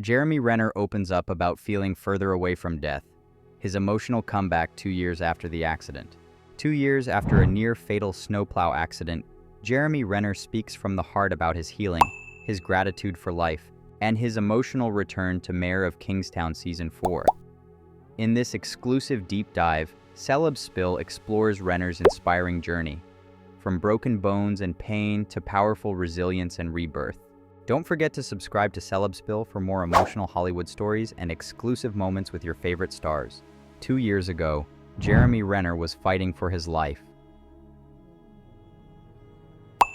Jeremy Renner opens up about feeling further away from death, his emotional comeback 2 years after the accident. 2 years after a near-fatal snowplow accident, Jeremy Renner speaks from the heart about his healing, his gratitude for life, and his emotional return to Mayor of Kingstown Season 4. In this exclusive deep dive, CelebSpill explores Renner's inspiring journey, from broken bones and pain to powerful resilience and rebirth. Don't forget to subscribe to CelebSpill for more emotional Hollywood stories and exclusive moments with your favorite stars. 2 years ago, Jeremy Renner was fighting for his life.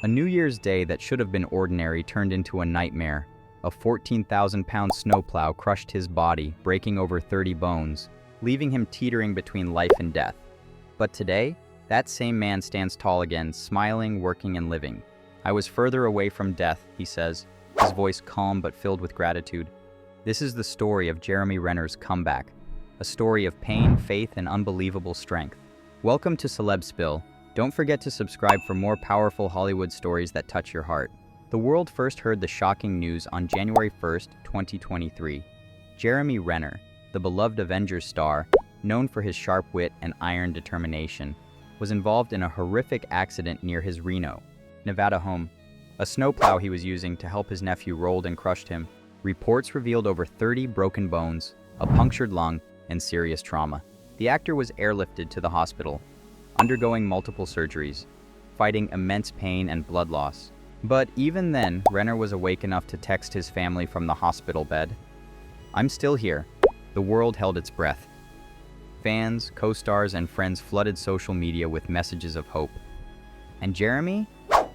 A New Year's Day that should have been ordinary turned into a nightmare. A 14,000-pound snowplow crushed his body, breaking over 30 bones, leaving him teetering between life and death. But today, that same man stands tall again, smiling, working, and living. "I was further away from death," he says, his voice calm but filled with gratitude. This is the story of Jeremy Renner's comeback, a story of pain, faith, and unbelievable strength. Welcome to CelebSpill. Don't forget to subscribe for more powerful Hollywood stories that touch your heart. The world first heard the shocking news on January 1st, 2023. Jeremy Renner, the beloved Avengers star, known for his sharp wit and iron determination, was involved in a horrific accident near his Reno, Nevada home. A snowplow he was using to help his nephew rolled and crushed him. Reports revealed over 30 broken bones, a punctured lung, and serious trauma. The actor was airlifted to the hospital, undergoing multiple surgeries, fighting immense pain and blood loss. But even then, Renner was awake enough to text his family from the hospital bed. "I'm still here." The world held its breath. Fans, co-stars, and friends flooded social media with messages of hope. And Jeremy?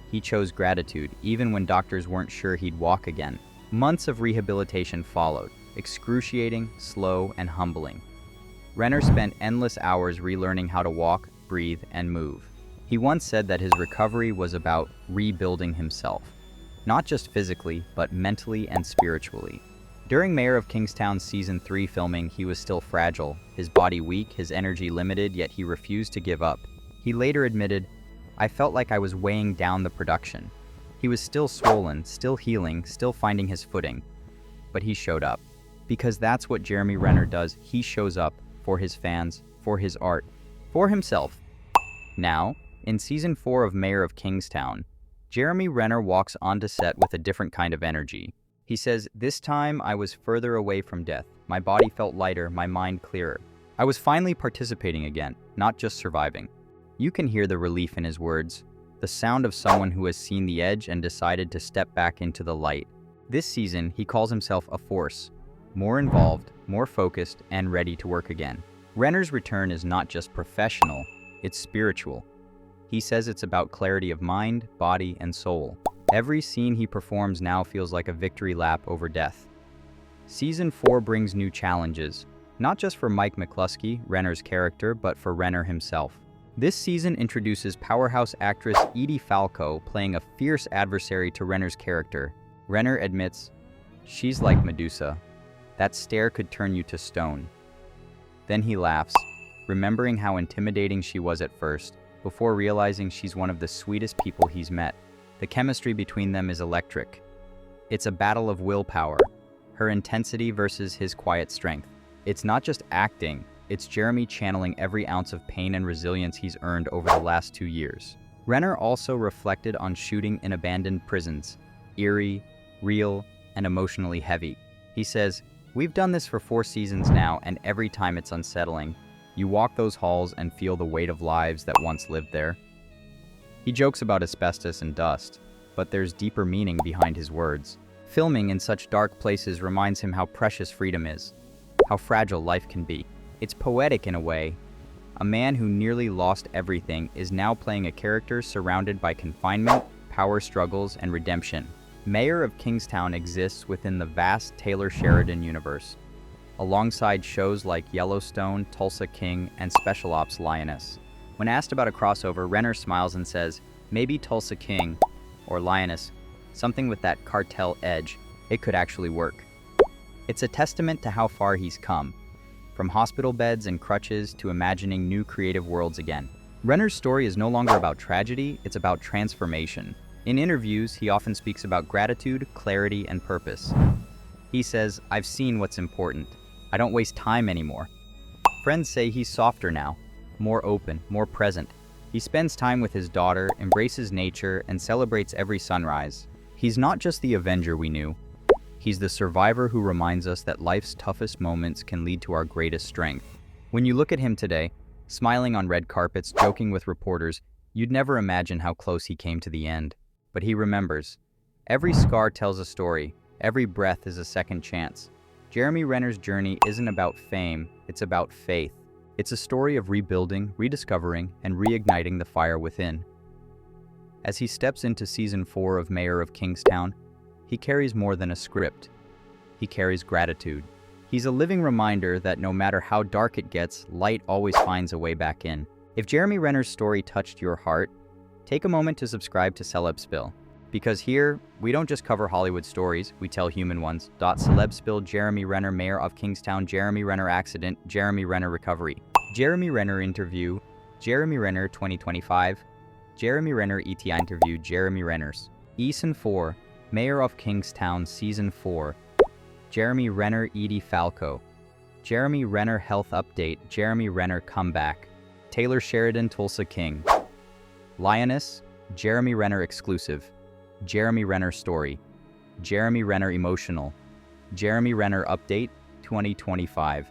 He chose gratitude, even when doctors weren't sure he'd walk again. Months of rehabilitation followed, excruciating, slow, and humbling. Renner spent endless hours relearning how to walk, breathe, and move. He once said that his recovery was about rebuilding himself, not just physically, but mentally and spiritually. During Mayor of Kingstown Season 3 filming, he was still fragile, his body weak, his energy limited, yet he refused to give up. He later admitted, "I felt like I was weighing down the production." He was still swollen, still healing, still finding his footing. But he showed up. Because that's what Jeremy Renner does. He shows up for his fans, for his art, for himself. Now, in Season 4 of Mayor of Kingstown, Jeremy Renner walks onto set with a different kind of energy. He says, "This time I was further away from death. My body felt lighter, my mind clearer. I was finally participating again, not just surviving." You can hear the relief in his words, the sound of someone who has seen the edge and decided to step back into the light. This season, he calls himself a force, more involved, more focused, and ready to work again. Renner's return is not just professional, it's spiritual. He says it's about clarity of mind, body, and soul. Every scene he performs now feels like a victory lap over death. Season 4 brings new challenges, not just for Mike McCluskey, Renner's character, but for Renner himself. This season introduces powerhouse actress Edie Falco playing a fierce adversary to Renner's character. Renner admits, "She's like Medusa. That stare could turn you to stone." Then he laughs, remembering how intimidating she was at first, before realizing she's one of the sweetest people he's met. The chemistry between them is electric. It's a battle of willpower, her intensity versus his quiet strength. It's not just acting, it's Jeremy channeling every ounce of pain and resilience he's earned over the last 2 years. Renner also reflected on shooting in abandoned prisons, eerie, real, and emotionally heavy. He says, "We've done this for 4 seasons now, and every time it's unsettling. You walk those halls and feel the weight of lives that once lived there." He jokes about asbestos and dust, but there's deeper meaning behind his words. Filming in such dark places reminds him how precious freedom is, how fragile life can be. It's poetic in a way. A man who nearly lost everything is now playing a character surrounded by confinement, power struggles, and redemption. Mayor of Kingstown exists within the vast Taylor Sheridan universe, alongside shows like Yellowstone, Tulsa King, and Special Ops Lioness. When asked about a crossover, Renner smiles and says, "Maybe Tulsa King, or Lioness, something with that cartel edge, it could actually work." It's a testament to how far he's come, from hospital beds and crutches to imagining new creative worlds again. Renner's story is no longer about tragedy, it's about transformation. In interviews, he often speaks about gratitude, clarity, and purpose. He says, "I've seen what's important. I don't waste time anymore." Friends say he's softer now, more open, more present. He spends time with his daughter, embraces nature, and celebrates every sunrise. He's not just the Avenger we knew. He's the survivor who reminds us that life's toughest moments can lead to our greatest strength. When you look at him today, smiling on red carpets, joking with reporters, you'd never imagine how close he came to the end. But he remembers. Every scar tells a story. Every breath is a second chance. Jeremy Renner's journey isn't about fame, it's about faith. It's a story of rebuilding, rediscovering, and reigniting the fire within. As he steps into Season 4 of Mayor of Kingstown, he carries more than a script. He carries gratitude. He's a living reminder that no matter how dark it gets, light always finds a way back in. If Jeremy Renner's story touched your heart, take a moment to subscribe to CelebSpill. Because here, we don't just cover Hollywood stories, we tell human ones. CelebSpill, Jeremy Renner, Mayor of Kingstown, Jeremy Renner accident, Jeremy Renner recovery. Jeremy Renner interview, Jeremy Renner 2025, Jeremy Renner ETI interview, Jeremy Renner's. Season 4, Mayor of Kingstown, Season 4, Jeremy Renner Edie Falco, Jeremy Renner health update, Jeremy Renner comeback, Taylor Sheridan Tulsa King, Lioness, Jeremy Renner exclusive, Jeremy Renner story, Jeremy Renner emotional, Jeremy Renner update 2025.